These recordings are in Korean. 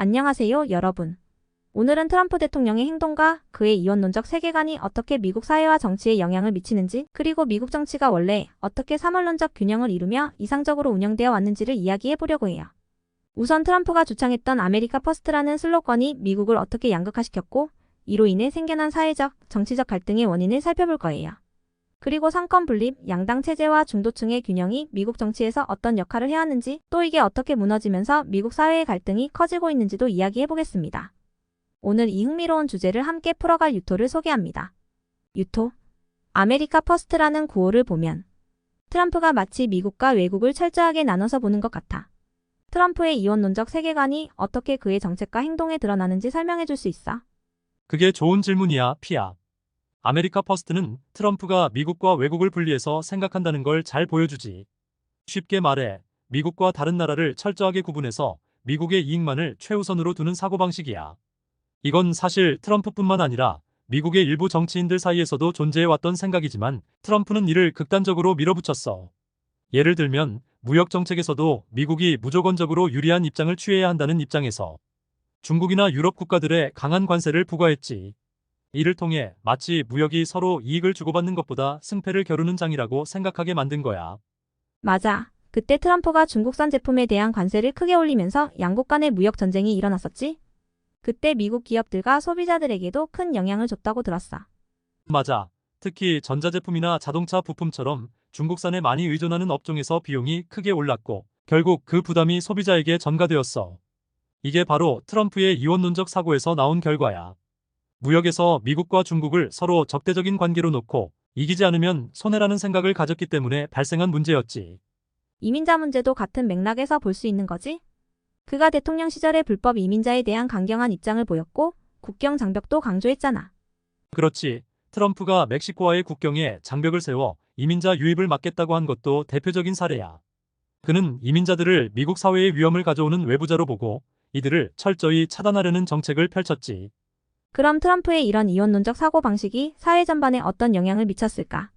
안녕하세요, 여러분. 오늘은 트럼프 대통령의 행동과 그의 이원론적 세계관이 어떻게 미국 사회와 정치에 영향을 미치는지, 그리고 미국 정치가 원래 어떻게 삼원론적 균형을 이루며 이상적으로 운영되어 왔는지를 이야기해 보려고 해요. 우선 트럼프가 주창했던 아메리카 퍼스트라는 슬로건이 미국을 어떻게 양극화시켰고, 이로 인해 생겨난 사회적, 정치적 갈등의 원인을 살펴볼 거예요. 그리고 상권 분립, 양당 체제와 중도층의 균형이 미국 정치에서 어떤 역할을 해왔는지, 또 이게 어떻게 무너지면서 미국 사회의 갈등이 커지고 있는지도 이야기해 보겠습니다. 오늘 이 흥미로운 주제를 함께 풀어갈 유토를 소개합니다. 유토. 아메리카 퍼스트라는 구호를 보면 트럼프가 마치 미국과 외국을 철저하게 나눠서 보는 것 같아. 트럼프의 이원론적 세계관이 어떻게 그의 정책과 행동에 드러나는지 설명해 줄 수 있어? 그게 좋은 질문이야, 피야. 아메리카 퍼스트는 트럼프가 미국과 외국을 분리해서 생각한다는 걸 잘 보여주지. 쉽게 말해, 미국과 다른 나라를 철저하게 구분해서 미국의 이익만을 최우선으로 두는 사고방식이야. 이건 사실 트럼프뿐만 아니라 미국의 일부 정치인들 사이에서도 존재해왔던 생각이지만 트럼프는 이를 극단적으로 밀어붙였어. 예를 들면 무역 정책에서도 미국이 무조건적으로 유리한 입장을 취해야 한다는 입장에서 중국이나 유럽 국가들의 강한 관세를 부과했지. 이를 통해 마치 무역이 서로 이익을 주고받는 것보다 승패를 겨루는 장이라고 생각하게 만든 거야. 맞아. 그때 트럼프가 중국산 제품에 대한 관세를 크게 올리면서 양국 간의 무역 전쟁이 일어났었지? 그때 미국 기업들과 소비자들에게도 큰 영향을 줬다고 들었어. 맞아. 특히 전자제품이나 자동차 부품처럼 중국산에 많이 의존하는 업종에서 비용이 크게 올랐고 결국 그 부담이 소비자에게 전가되었어. 이게 바로 트럼프의 이원론적 사고에서 나온 결과야. 무역에서 미국과 중국을 서로 적대적인 관계로 놓고 이기지 않으면 손해라는 생각을 가졌기 때문에 발생한 문제였지. 이민자 문제도 같은 맥락에서 볼 수 있는 거지? 그가 대통령 시절에 불법 이민자에 대한 강경한 입장을 보였고 국경 장벽도 강조했잖아. 그렇지. 트럼프가 멕시코와의 국경에 장벽을 세워 이민자 유입을 막겠다고 한 것도 대표적인 사례야. 그는 이민자들을 미국 사회에 위험을 가져오는 외부자로 보고 이들을 철저히 차단하려는 정책을 펼쳤지. 그럼 트럼프의 이런 이원론적 사고방식이 사회 전반에 어떤 영향을 미쳤을까?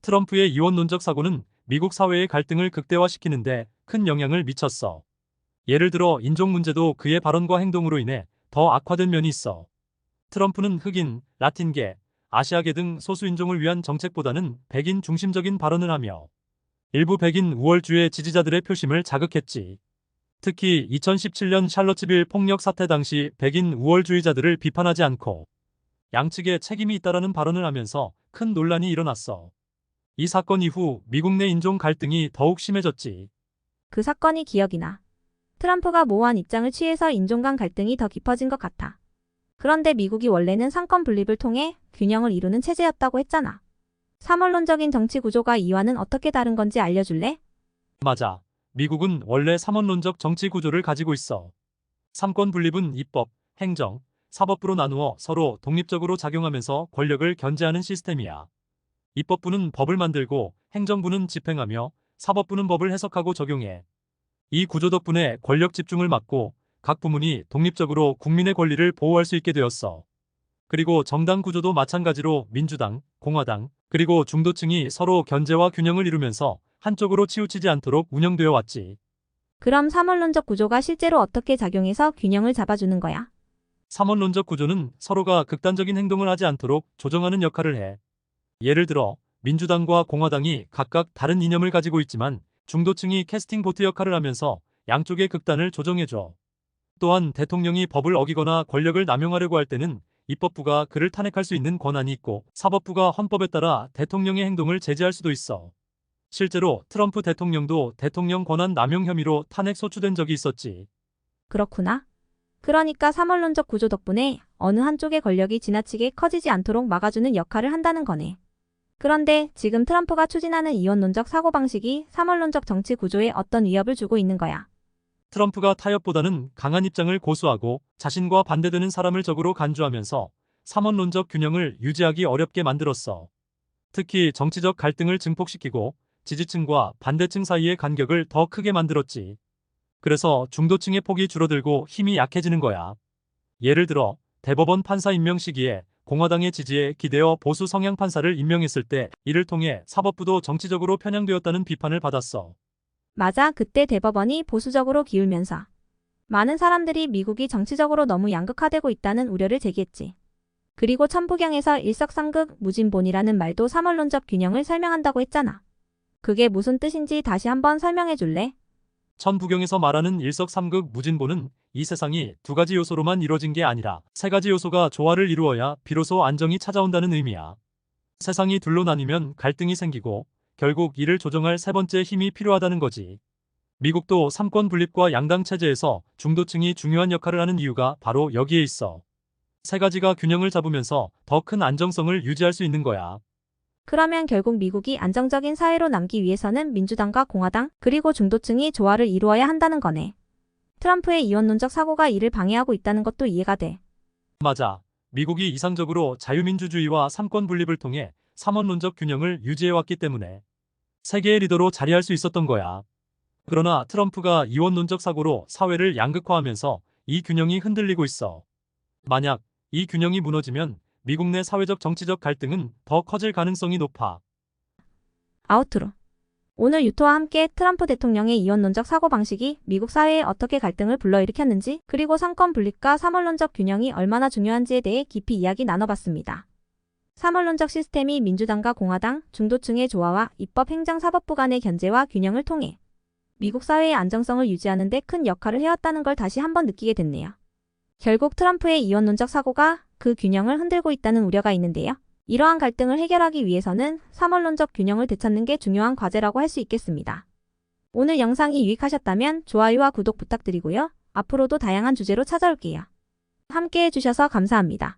트럼프의 이원론적 사고는 미국 사회의 갈등을 극대화시키는데 큰 영향을 미쳤어. 예를 들어 인종 문제도 그의 발언과 행동으로 인해 더 악화된 면이 있어. 트럼프는 흑인, 라틴계, 아시아계 등 소수인종을 위한 정책보다는 백인 중심적인 발언을 하며 일부 백인 우월주의 지지자들의 표심을 자극했지. 특히 2017년 샬럿츠빌 폭력 사태 당시 백인 우월주의자들을 비판하지 않고 양측에 책임이 있다라는 발언을 하면서 큰 논란이 일어났어. 이 사건 이후 미국 내 인종 갈등이 더욱 심해졌지. 그 사건이 기억이 나. 트럼프가 모호한 입장을 취해서 인종 간 갈등이 더 깊어진 것 같아. 그런데 미국이 원래는 상권 분립을 통해 균형을 이루는 체제였다고 했잖아. 삼원론적인 정치 구조가 이와는 어떻게 다른 건지 알려줄래? 맞아. 미국은 원래 삼원론적 정치 구조를 가지고 있어. 삼권 분립은 입법, 행정, 사법부로 나누어 서로 독립적으로 작용하면서 권력을 견제하는 시스템이야. 입법부는 법을 만들고 행정부는 집행하며 사법부는 법을 해석하고 적용해. 이 구조 덕분에 권력 집중을 막고 각 부문이 독립적으로 국민의 권리를 보호할 수 있게 되었어. 그리고 정당 구조도 마찬가지로 민주당, 공화당, 그리고 중도층이 서로 견제와 균형을 이루면서 한쪽으로 치우치지 않도록 운영되어 왔지. 그럼 삼원론적 구조가 실제로 어떻게 작용해서 균형을 잡아주는 거야? 삼원론적 구조는 서로가 극단적인 행동을 하지 않도록 조정하는 역할을 해. 예를 들어 민주당과 공화당이 각각 다른 이념을 가지고 있지만 중도층이 캐스팅 보트 역할을 하면서 양쪽의 극단을 조정해줘. 또한 대통령이 법을 어기거나 권력을 남용하려고 할 때는 입법부가 그를 탄핵할 수 있는 권한이 있고 사법부가 헌법에 따라 대통령의 행동을 제재할 수도 있어. 실제로 트럼프 대통령도 대통령 권한 남용 혐의로 탄핵 소추된 적이 있었지. 그렇구나. 그러니까 삼원론적 구조 덕분에 어느 한쪽의 권력이 지나치게 커지지 않도록 막아주는 역할을 한다는 거네. 그런데 지금 트럼프가 추진하는 이원론적 사고방식이 삼원론적 정치 구조에 어떤 위협을 주고 있는 거야? 트럼프가 타협보다는 강한 입장을 고수하고 자신과 반대되는 사람을 적으로 간주하면서 삼원론적 균형을 유지하기 어렵게 만들었어. 특히 정치적 갈등을 증폭시키고 지지층과 반대층 사이의 간격을 더 크게 만들었지. 그래서 중도층의 폭이 줄어들고 힘이 약해지는 거야. 예를 들어 대법원 판사 임명 시기에 공화당의 지지에 기대어 보수 성향 판사를 임명했을 때 이를 통해 사법부도 정치적으로 편향되었다는 비판을 받았어. 맞아, 그때 대법원이 보수적으로 기울면서 많은 사람들이 미국이 정치적으로 너무 양극화되고 있다는 우려를 제기했지. 그리고 천부경에서 일석삼극 무진본이라는 말도 삼원론적 균형을 설명한다고 했잖아. 그게 무슨 뜻인지 다시 한번 설명해 줄래? 천부경에서 말하는 일석삼극 무진본은 이 세상이 두 가지 요소로만 이루어진 게 아니라 세 가지 요소가 조화를 이루어야 비로소 안정이 찾아온다는 의미야. 세상이 둘로 나뉘면 갈등이 생기고 결국 이를 조정할 세 번째 힘이 필요하다는 거지. 미국도 삼권 분립과 양당 체제에서 중도층이 중요한 역할을 하는 이유가 바로 여기에 있어. 세 가지가 균형을 잡으면서 더 큰 안정성을 유지할 수 있는 거야. 그러면 결국 미국이 안정적인 사회로 남기 위해서는 민주당과 공화당, 그리고 중도층이 조화를 이루어야 한다는 거네. 트럼프의 이원론적 사고가 이를 방해하고 있다는 것도 이해가 돼. 맞아. 미국이 이상적으로 자유민주주의와 삼권 분립을 통해 삼원론적 균형을 유지해왔기 때문에 세계의 리더로 자리할 수 있었던 거야. 그러나 트럼프가 이원론적 사고로 사회를 양극화하면서 이 균형이 흔들리고 있어. 만약 이 균형이 무너지면 미국 내 사회적 정치적 갈등은 더 커질 가능성이 높아. 아우트로. 오늘 유토와 함께 트럼프 대통령의 이원론적 사고방식이 미국 사회에 어떻게 갈등을 불러일으켰는지, 그리고 삼권 분립과 삼원론적 균형이 얼마나 중요한지에 대해 깊이 이야기 나눠봤습니다. 삼원론적 시스템이 민주당과 공화당, 중도층의 조화와 입법, 행정, 사법부 간의 견제와 균형을 통해 미국 사회의 안정성을 유지하는 데 큰 역할을 해왔다는 걸 다시 한번 느끼게 됐네요. 결국 트럼프의 이원론적 사고가 그 균형을 흔들고 있다는 우려가 있는데요. 이러한 갈등을 해결하기 위해서는 삼원론적 균형을 되찾는 게 중요한 과제라고 할 수 있겠습니다. 오늘 영상이 유익하셨다면 좋아요와 구독 부탁드리고요. 앞으로도 다양한 주제로 찾아올게요. 함께 해주셔서 감사합니다.